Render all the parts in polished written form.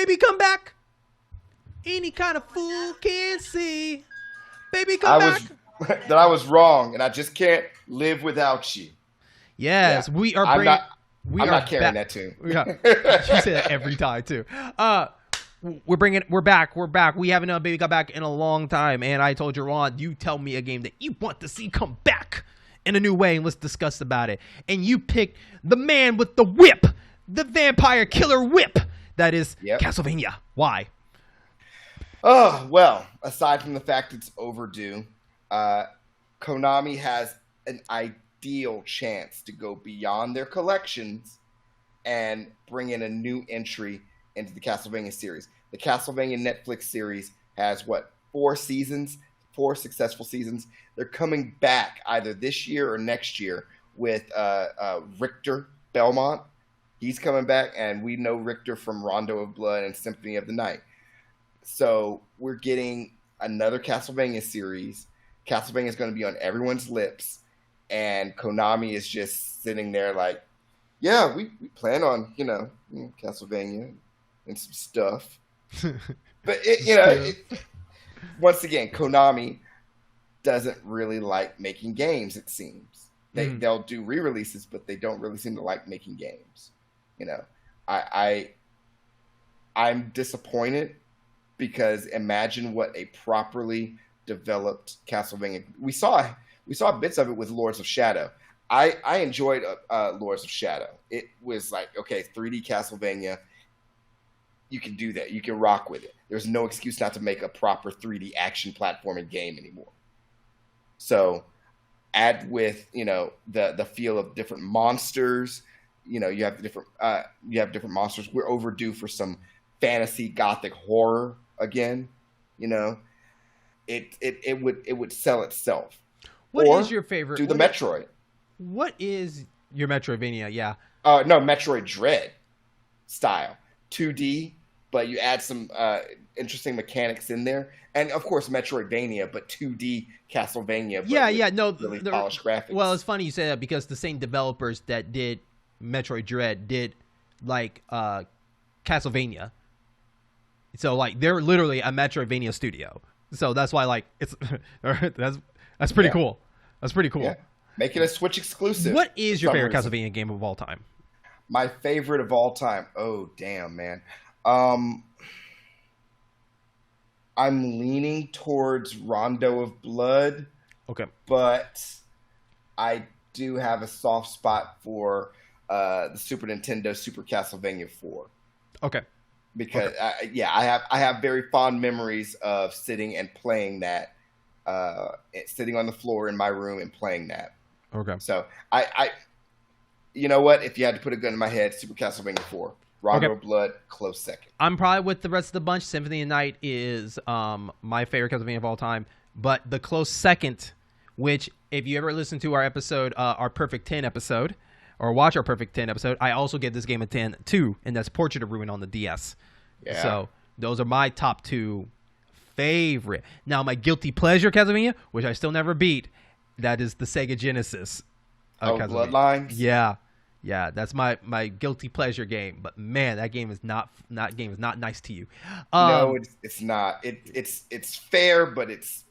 Baby, come back. Any kind of fool can see. Baby, come I back. was that I was wrong, and I just can't live without you. Yes, Yeah. we are. I'm not. We I'm are not carrying back. that tune. Yeah, you say that every time too. We're back. We haven't done Baby Got Back in a long time, and I told you, Ron, you tell me a game that you want to see come back in a new way, and let's discuss about it. And you picked the man with the whip, the vampire killer whip. That is Castlevania. Why? Oh, well, aside from the fact it's overdue, Konami has an ideal chance to go beyond their collections and bring in a new entry into the Castlevania series. The Castlevania Netflix series has, 4 seasons? 4 successful seasons. They're coming back either this year or next year with Richter Belmont. He's coming back, and we know Richter from Rondo of Blood and Symphony of the Night. So we're getting another Castlevania series. Castlevania is going to be on everyone's lips, and Konami is just sitting there like, yeah, we plan on, Castlevania and some stuff. But, once again, Konami doesn't really like making games, it seems. They'll do re-releases, but they don't really seem to like making games. I'm disappointed because imagine what a properly developed Castlevania. We saw bits of it with Lords of Shadow. I enjoyed Lords of Shadow. It was like, okay, 3D Castlevania. You can do that. You can rock with it. There's no excuse not to make a proper 3D action platforming game anymore. So add with, the feel of different monsters. You have different monsters. We're overdue for some fantasy gothic horror again. It would sell itself. What is your favorite? Do the Metroid. What is your Metroidvania? Yeah. No, Metroid Dread style. 2D, but you add some interesting mechanics in there. And, of course, Metroidvania, but 2D Castlevania. But really polished graphics. Well, it's funny you say that because the same developers that did Metroid Dread did, Castlevania. So, they're literally a Metroidvania studio. So that's why, it's that's pretty cool. That's pretty cool. Yeah. Make it a Switch exclusive. What is your favorite Castlevania game of all time? My favorite of all time? Oh, damn, man. I'm leaning towards Rondo of Blood. Okay. But I do have a soft spot for the Super Nintendo Super Castlevania 4. Okay. Because I have very fond memories of sitting and playing that, sitting on the floor in my room and playing that. Okay. So I you know what? If you had to put a gun in my head, Super Castlevania 4, Rondo of Blood, close second. I'm probably with the rest of the bunch. Symphony of the Night is my favorite Castlevania of all time, but the close second, which if you ever listen to our episode, our Perfect 10 episode, or watch our Perfect 10 episode, I also give this game a 10 too, and that's Portrait of Ruin on the DS. Yeah. So those are my top 2 favorite. Now my guilty pleasure Castlevania, which I still never beat, that is the Sega Genesis. Bloodlines. Yeah, that's my guilty pleasure game. But man, that game is not nice to you. No, it's not. It's fair, but it's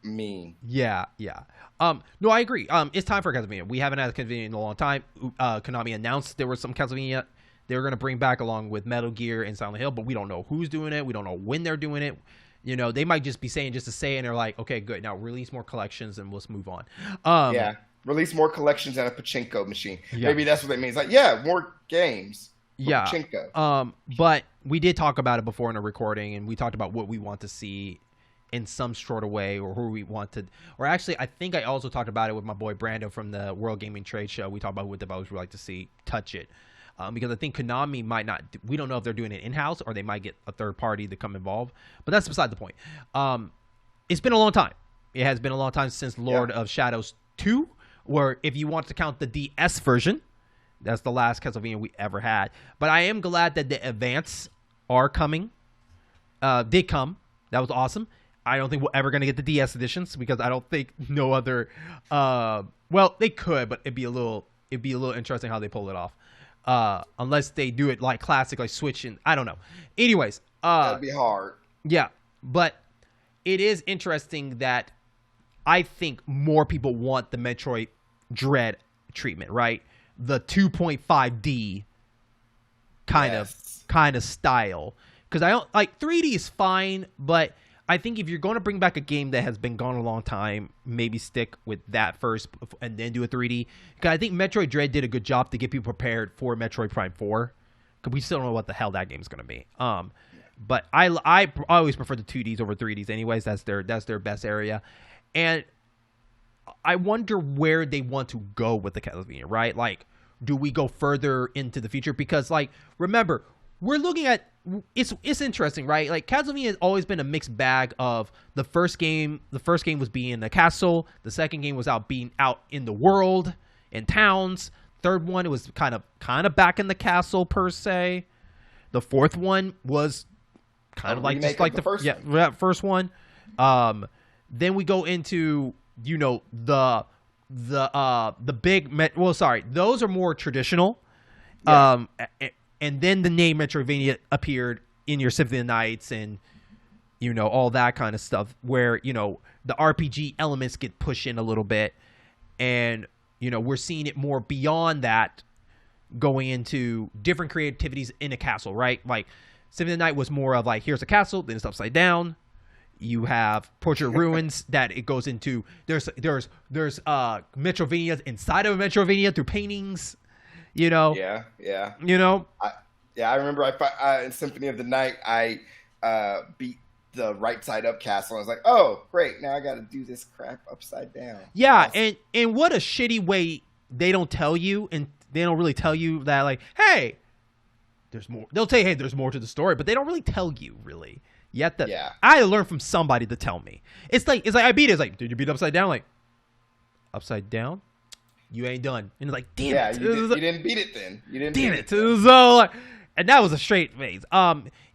mean. Yeah. No, I agree. It's time for Castlevania. We haven't had a Castlevania in a long time. Konami announced there was some Castlevania they were going to bring back along with Metal Gear and Silent Hill, but we don't know who's doing it. We don't know when they're doing it. They might just be saying just to say, and they're like, okay, good. Now release more collections and let's move on. Release more collections and a pachinko machine. Yeah. Maybe that's what it means. More games. Yeah. Pachinko. But we did talk about it before in a recording, and we talked about what we want to see in some sort of way, or who we wanted. Or actually, I think I also talked about it with my boy Brando from the World Gaming Trade Show. We talked about what developers would like to see touch it. Because I think Konami might not. We don't know if they're doing it in-house or they might get a third party to come involved. But that's beside the point. It's been a long time. It has been a long time since Lord of Shadows 2, where if you want to count the DS version, that's the last Castlevania we ever had. But I am glad that the Advance are coming. Did come. That was awesome. I don't think we're ever going to get the DS editions because I don't think no other. Well, they could, but it'd be a little interesting how they pull it off. unless they do it like classic, like Switch, and I don't know. Anyways, that'd be hard. Yeah, but it is interesting that I think more people want the Metroid Dread treatment, right? The 2.5D kind of style. Because I don't like 3D is fine, but I think if you're going to bring back a game that has been gone a long time, maybe stick with that first and then do a 3D. Because I think Metroid Dread did a good job to get people prepared for Metroid Prime 4. Because we still don't know what the hell that game's going to be. But I always prefer the 2Ds over 3Ds anyways. That's their best area. And I wonder where they want to go with the Castlevania, right? Like, do we go further into the future? Because, like, remember, we're looking at it's interesting, right? Like, Castlevania has always been a mixed bag of the first game was being in the castle, the second game was being out in the world, in towns. Third one, it was kind of back in the castle per se. The fourth one was kind of like just like the first one. Then we go into, you know, the big those are more traditional. Yeah. And then the name Metroidvania appeared in your Symphony of the Nights and, you know, all that kind of stuff where, you know, the RPG elements get pushed in a little bit. And, you know, we're seeing it more beyond that, going into different creativities in a castle, right? Like, Symphony of the Night was more of like, here's a castle, then it's upside down. You have Portrait of Ruins that it goes into. There's Metrovanias inside of a Metrovania through paintings. You know. Yeah. You know. I remember in Symphony of the Night I beat the right side up castle. And I was like, oh great, now I got to do this crap upside down. Yeah, awesome. and what a shitty way they don't tell you, and they don't really tell you that, like, hey, there's more. They'll tell you, hey, there's more to the story, but they don't really tell you really. Yet I learned from somebody to tell me. It's like I beat it. It's like, did you beat upside down? Like, upside down? You ain't done. And it's like, damn it. You didn't beat it then. You didn't damn beat it. So, like, and that was a straight phase.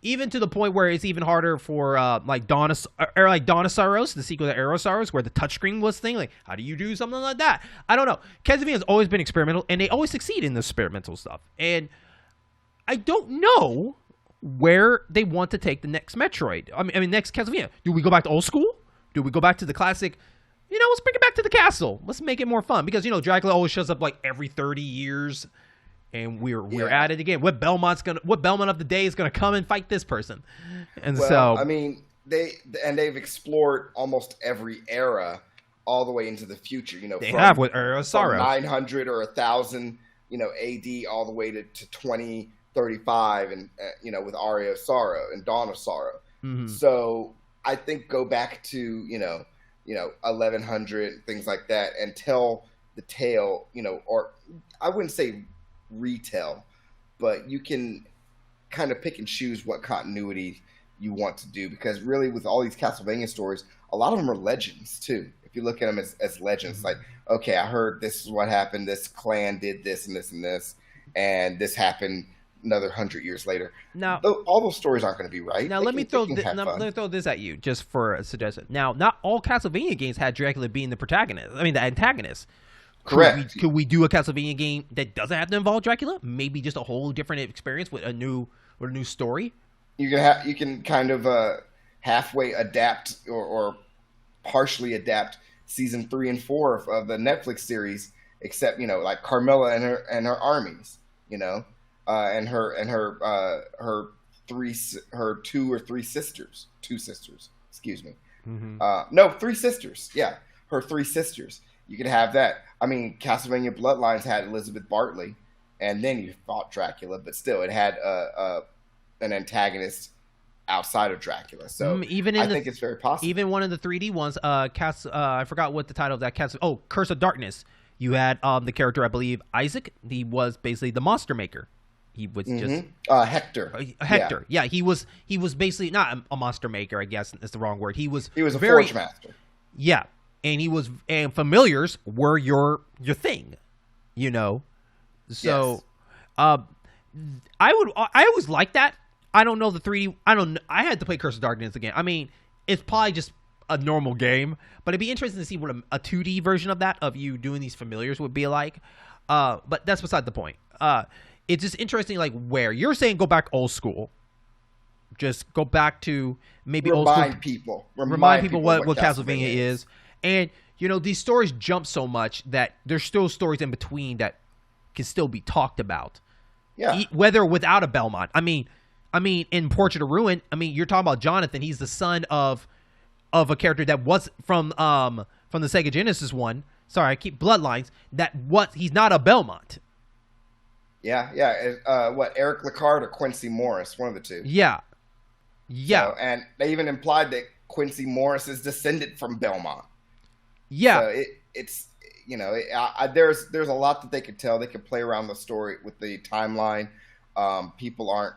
Even to the point where it's even harder for like Dawn of Sorrows, the sequel to Arrow of Sorrows, where the touchscreen was thing. Like, how do you do something like that? I don't know. Castlevania has always been experimental, and they always succeed in this experimental stuff. And I don't know where they want to take the next Metroid. I mean, next Castlevania. Do we go back to old school? Do we go back to the classic? You know, let's bring it back to the castle. Let's make it more fun, because, you know, Dracula always shows up like every 30 years, and we're at it again. What Belmont of the day is gonna come and fight this person? And so I mean, they've explored almost every era all the way into the future. You know, they have with Era of Sorrow, 900 or 1000, you know, AD all the way to 2035, and you know, with Aria of Sorrow and Dawn of Sorrow. Mm-hmm. So I think go back to you know 1100, things like that, and tell the tale. You know, or I wouldn't say retell, but you can kind of pick and choose what continuity you want to do, because really with all these Castlevania stories, a lot of them are legends too. If you look at them as legends, mm-hmm. Like, okay, I heard this is what happened, this clan did this and this and this, and this happened another 100 years later. Now, all those stories aren't going to be right. Now, let me throw this at you just for a suggestion. Now, not all Castlevania games had Dracula being the protagonist. I mean, the antagonist. Correct. Could we do a Castlevania game that doesn't have to involve Dracula? Maybe just a whole different experience with a new story. You can kind of halfway adapt or partially adapt season 3 and 4 of the Netflix series, except, you know, like Carmilla and her armies, you know, and her 2 or 3 sisters, 2 sisters, excuse me. Mm-hmm. No, 3 sisters. Yeah, her 3 sisters. You could have that. I mean, Castlevania Bloodlines had Elizabeth Bartley, and then you fought Dracula, but still, it had an antagonist outside of Dracula. So I think it's very possible. Even one of the 3D ones, I forgot what the title of that Curse of Darkness. You had the character, I believe, Isaac. He was basically the monster maker. He was just Hector. Hector, yeah. He was basically not a monster maker. I guess is the wrong word. He was a forge master. Yeah. And familiars were your thing, you know. So, yes. I always like that. I don't know the 3D. I had to play Curse of Darkness again. I mean, it's probably just a normal game, but it'd be interesting to see what a 2D version of that, of you doing these familiars, would be like. But that's beside the point. it's just interesting, like where you're saying go back old school. Just go back to maybe old school. Remind people what Castlevania is. And, these stories jump so much that there's still stories in between that can still be talked about. Yeah. Whether without a Belmont. I mean, in Portrait of Ruin, you're talking about Jonathan. He's the son of a character that was from the Sega Genesis one. Sorry, I keep Bloodlines. He's not a Belmont. Yeah. Eric Lecard or Quincy Morris, one of the two. Yeah. So, and they even implied that Quincy Morris is descended from Belmont. Yeah. So it's there's a lot that they could tell. They could play around the story with the timeline. People aren't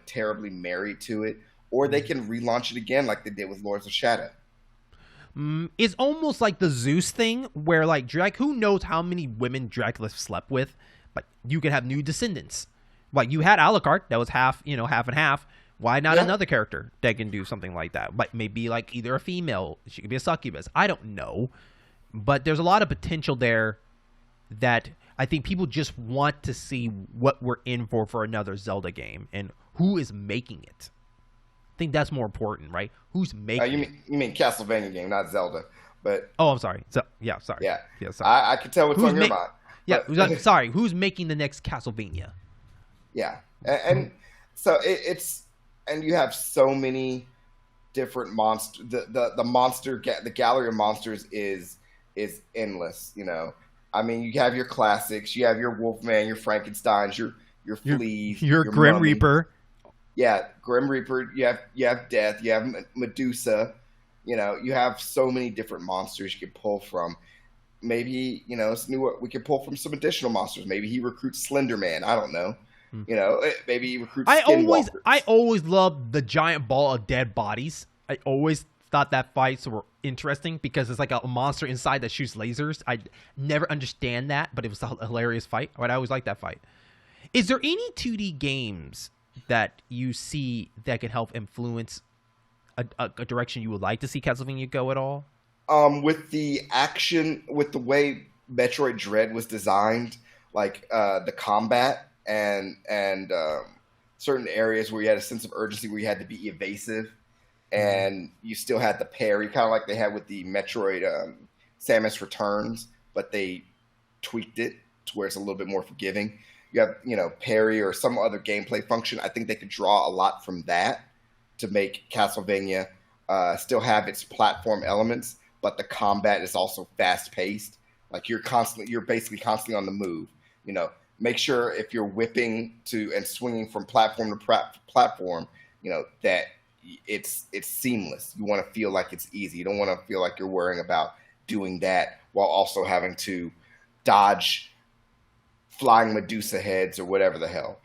terribly married to it, or they can relaunch it again like they did with Lords of Shadow. It's almost like the Zeus thing, where like who knows how many women Dracula slept with, but you can have new descendants. Like you had Alucard, that was half and half. Why not another character that can do something like that? But maybe like either a female, she could be a succubus. I don't know. But there's a lot of potential there that I think people just want to see what we're in for another Zelda game and who is making it. I think that's more important, right? Who's making it? You mean Castlevania game, not Zelda. But I'm sorry. Sorry. Yeah, sorry. I can tell what's on your mind. Yeah, sorry. Who's making the next Castlevania? Yeah, and so it's and you have so many different monsters. The gallery of monsters is endless. You have your classics. You have your Wolfman, your Frankensteins, your fleas, your Grim Mummy. Reaper. Yeah, Grim Reaper. You have Death. You have Medusa. You have so many different monsters you can pull from. Maybe it's new. We can pull from some additional monsters. Maybe he recruits Slender Man. I don't know. Maybe he recruits. I always loved the giant ball of dead bodies. I always thought that fights were interesting because it's like a monster inside that shoots lasers. I never understand that, but it was a hilarious fight. I always liked that fight. Is there any 2D games that you see that can help influence a direction you would like to see Castlevania go at all? With the action, with the way Metroid Dread was designed, like the combat and certain areas where you had a sense of urgency, where you had to be evasive, and you still had the parry, kind of like they had with the Metroid Samus Returns, but they tweaked it to where it's a little bit more forgiving. You have parry or some other gameplay function. I think they could draw a lot from that to make Castlevania still have its platform elements, but the combat is also fast paced. Like you're basically constantly on the move. Make sure if you're whipping and swinging from platform to platform, that it's seamless. You want to feel like it's easy. You don't want to feel like you're worrying about doing that while also having to dodge flying Medusa heads or whatever the hell.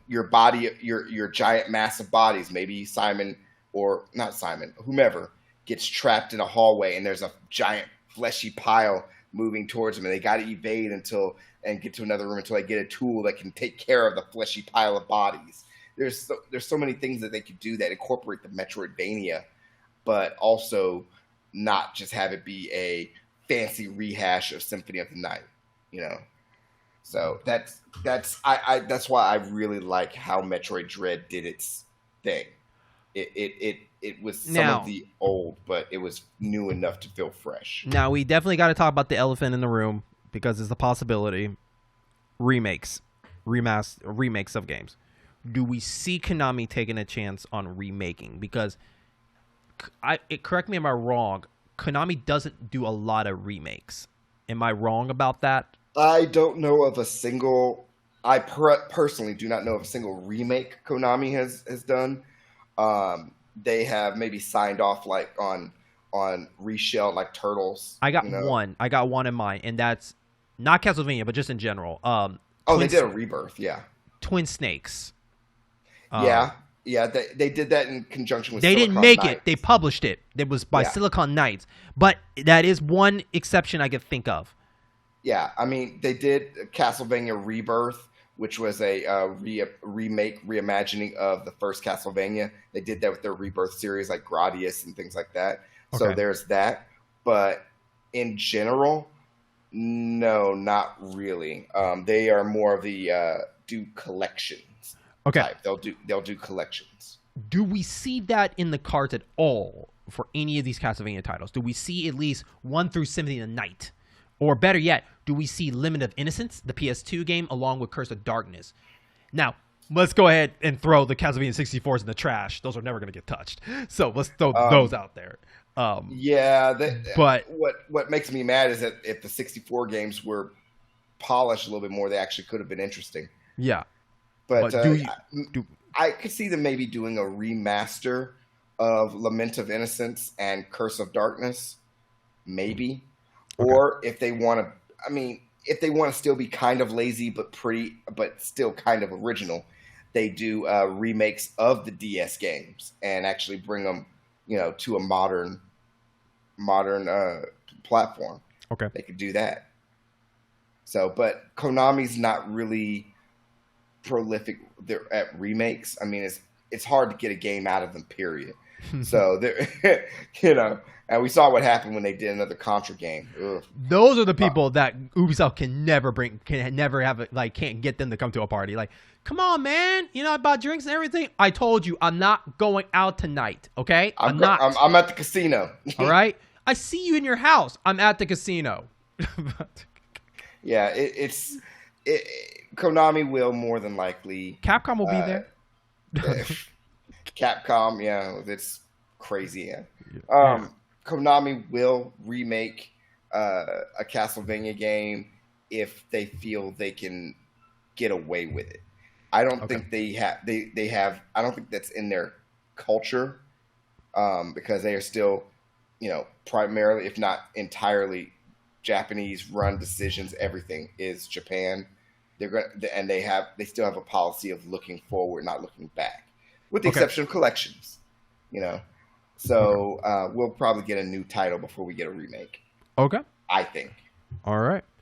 Your body, your giant massive bodies, maybe Simon or not Simon, whomever, gets trapped in a hallway and there's a giant fleshy pile moving towards them, and they got to evade and get to another room until they get a tool that can take care of the fleshy pile of bodies. There's so many things that they could do that incorporate the Metroidvania, but also not just have it be a fancy rehash of Symphony of the Night. So that's why I really like how Metroid Dread did its thing. It was some of the old, but it was new enough to feel fresh. Now we definitely got to talk about the elephant in the room because it's a possibility. Remakes of games. Do we see Konami taking a chance on remaking? Because correct me if I'm wrong, Konami doesn't do a lot of remakes. Am I wrong about that? I don't know of a single. I personally do not know of a single remake Konami has done. They have maybe signed off like on reshelled like Turtles. I got one. I got one in mind, and that's not Castlevania, but just in general. They did a Rebirth, yeah. Twin Snakes. Yeah. They did that in conjunction with. They Silicon didn't make Knights. it. They published it. It was by Silicon Knights, but that is one exception I could think of. Yeah, I mean, they did Castlevania Rebirth, which was a reimagining of the first Castlevania. They did that with their Rebirth series, like Gradius and things like that. Okay. So there's that. But in general, no, not really. They are more of the do collections. Okay. Type. They'll do collections. Do we see that in the cards at all for any of these Castlevania titles? Do we see at least 1 through Symphony of the Night? Or better yet, do we see Limit of Innocence, the PS2 game, along with Curse of Darkness? Now, let's go ahead and throw the Castlevania 64s in the trash. Those are never going to get touched. So let's throw those out there. But what makes me mad is that if the 64 games were polished a little bit more, they actually could have been interesting. Yeah. But I could see them maybe doing a remaster of Lament of Innocence and Curse of Darkness, maybe. Okay. Or if they want to still be kind of lazy but still kind of original, they do remakes of the DS games and actually bring them, to a modern platform. Okay, they could do that. So, but Konami's not really prolific at remakes. I mean, it's hard to get a game out of them, period. So they're, and we saw what happened when they did another Contra game. Ugh. Those are the people that Ubisoft can never can't get them to come to a party. Like, come on, man, I bought drinks and everything. I told you I'm not going out tonight. Okay, I'm not. I'm at the casino. All right, I see you in your house. I'm at the casino. Yeah, Konami will more than likely. Capcom will be there. Capcom, it's crazy. Yeah. Konami will remake a Castlevania game if they feel they can get away with it. I don't think they have. I don't think that's in their culture because they are still, primarily, if not entirely, Japanese-run decisions. Everything is Japan. They still have a policy of looking forward, not looking back, with the exception of collections. So we'll probably get a new title before we get a remake. Okay, I think. All right.